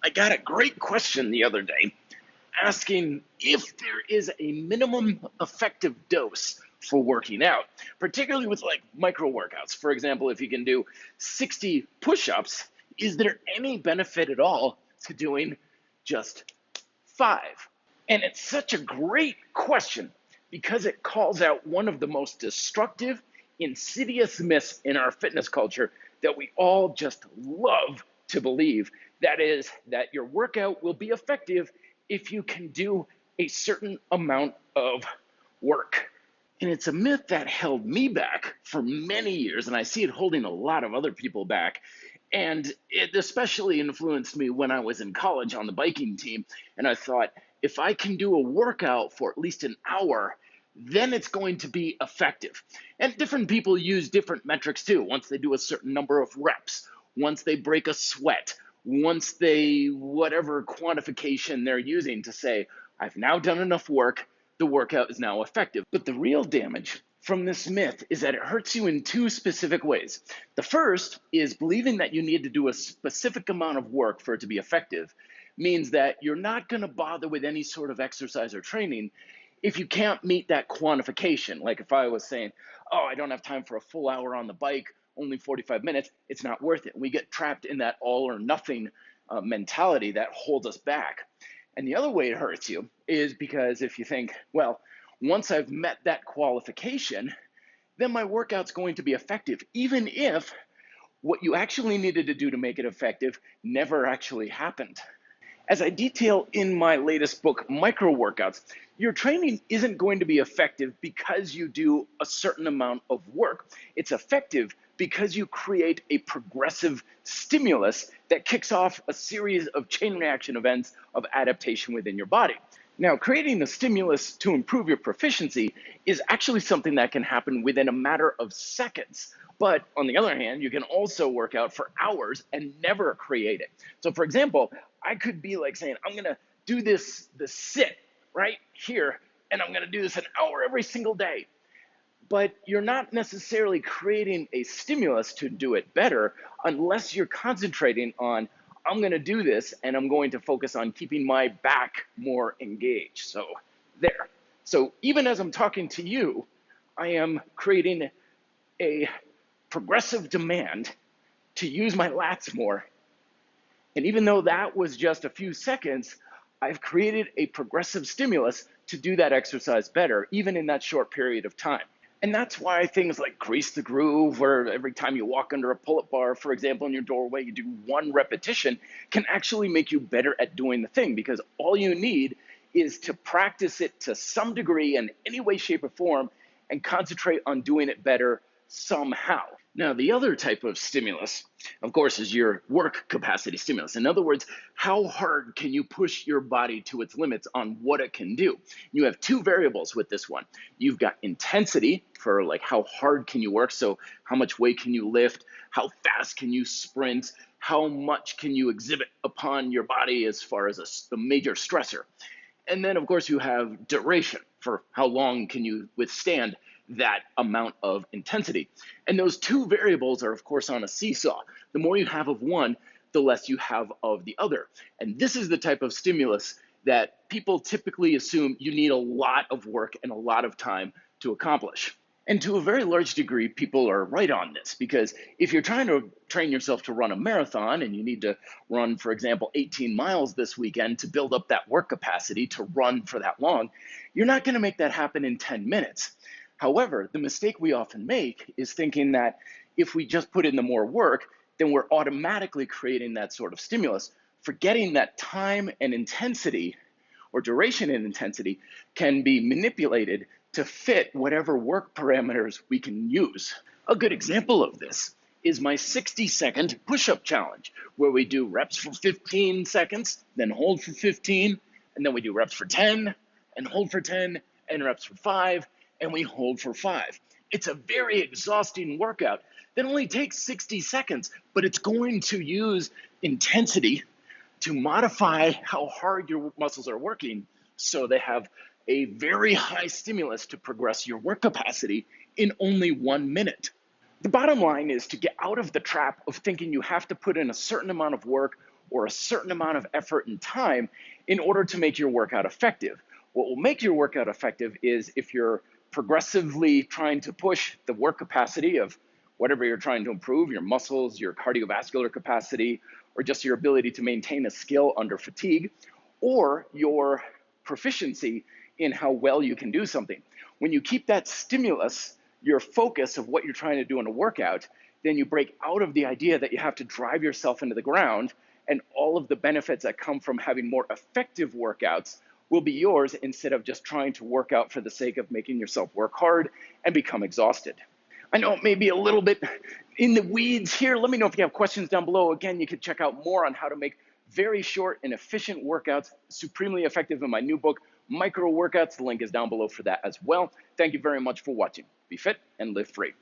I got a great question the other day asking if there is a minimum effective dose for working out, particularly with like micro workouts. For example, if you can do 60 push ups, is there any benefit at all to doing just 5? And it's such a great question because it calls out one of the most destructive, insidious myths in our fitness culture that we all just love to believe. That is, that your workout will be effective if you can do a certain amount of work. And it's a myth that held me back for many years, and I see it holding a lot of other people back. And it especially influenced me when I was in college on the biking team. And I thought, if I can do a workout for at least an hour, then it's going to be effective. And different people use different metrics too. Once they do a certain number of reps, once they break a sweat, once they, whatever quantification they're using to say, I've now done enough work, the workout is now effective. But the real damage from this myth is that it hurts you in two specific ways. The first is believing that you need to do a specific amount of work for it to be effective means that you're not going to bother with any sort of exercise or training if you can't meet that quantification. Like if I was saying, oh, I don't have time for a full hour on the bike, only 45 minutes, it's not worth it. We get trapped in that all or nothing mentality that holds us back. And the other way it hurts you is because if you think, well, once I've met that qualification, then my workout's going to be effective, even if what you actually needed to do to make it effective never actually happened. As I detail in my latest book, Micro Workouts, your training isn't going to be effective because you do a certain amount of work. It's effective because you create a progressive stimulus that kicks off a series of chain reaction events of adaptation within your body. Now, creating a stimulus to improve your proficiency is actually something that can happen within a matter of seconds. But on the other hand, you can also work out for hours and never create it. So for example, I could be like saying, I'm gonna do the sit right here, and I'm gonna do this an hour every single day. But you're not necessarily creating a stimulus to do it better unless you're concentrating on, I'm going to do this and I'm going to focus on keeping my back more engaged. So there. So even as I'm talking to you, I am creating a progressive demand to use my lats more. And even though that was just a few seconds, I've created a progressive stimulus to do that exercise better, even in that short period of time. And that's why things like Grease the Groove, where every time you walk under a pull-up bar, for example, in your doorway, you do one repetition, can actually make you better at doing the thing, because all you need is to practice it to some degree in any way, shape, or form and concentrate on doing it better somehow. Now, the other type of stimulus, of course, is your work capacity stimulus. In other words, how hard can you push your body to its limits on what it can do? You have two variables with this one. You've got intensity for like how hard can you work, so how much weight can you lift, how fast can you sprint, how much can you exhibit upon your body as far as a major stressor. And then, of course, you have duration for how long can you withstand that amount of intensity. And those two variables are, of course, on a seesaw. The more you have of one, the less you have of the other. And this is the type of stimulus that people typically assume you need a lot of work and a lot of time to accomplish. And to a very large degree, people are right on this, because if you're trying to train yourself to run a marathon and you need to run, for example, 18 miles this weekend to build up that work capacity to run for that long, you're not going to make that happen in 10 minutes. However, the mistake we often make is thinking that if we just put in the more work, then we're automatically creating that sort of stimulus, forgetting that time and intensity, or duration and intensity, can be manipulated to fit whatever work parameters we can use. A good example of this is my 60-second push-up challenge, where we do reps for 15 seconds, then hold for 15, and then we do reps for 10, and hold for 10, and reps for 5, and we hold for 5. It's a very exhausting workout that only takes 60 seconds, but it's going to use intensity to modify how hard your muscles are working so they have a very high stimulus to progress your work capacity in only 1 minute. The bottom line is to get out of the trap of thinking you have to put in a certain amount of work or a certain amount of effort and time in order to make your workout effective. What will make your workout effective is if you're progressively trying to push the work capacity of whatever you're trying to improve, your muscles, your cardiovascular capacity, or just your ability to maintain a skill under fatigue, or your proficiency in how well you can do something. When you keep that stimulus, your focus of what you're trying to do in a workout, then you break out of the idea that you have to drive yourself into the ground, and all of the benefits that come from having more effective workouts will be yours instead of just trying to work out for the sake of making yourself work hard and become exhausted. I know it may be a little bit in the weeds here. Let me know if you have questions down below. Again, you can check out more on how to make very short and efficient workouts supremely effective in my new book, Micro Workouts. The link is down below for that as well. Thank you very much for watching. Be fit and live free.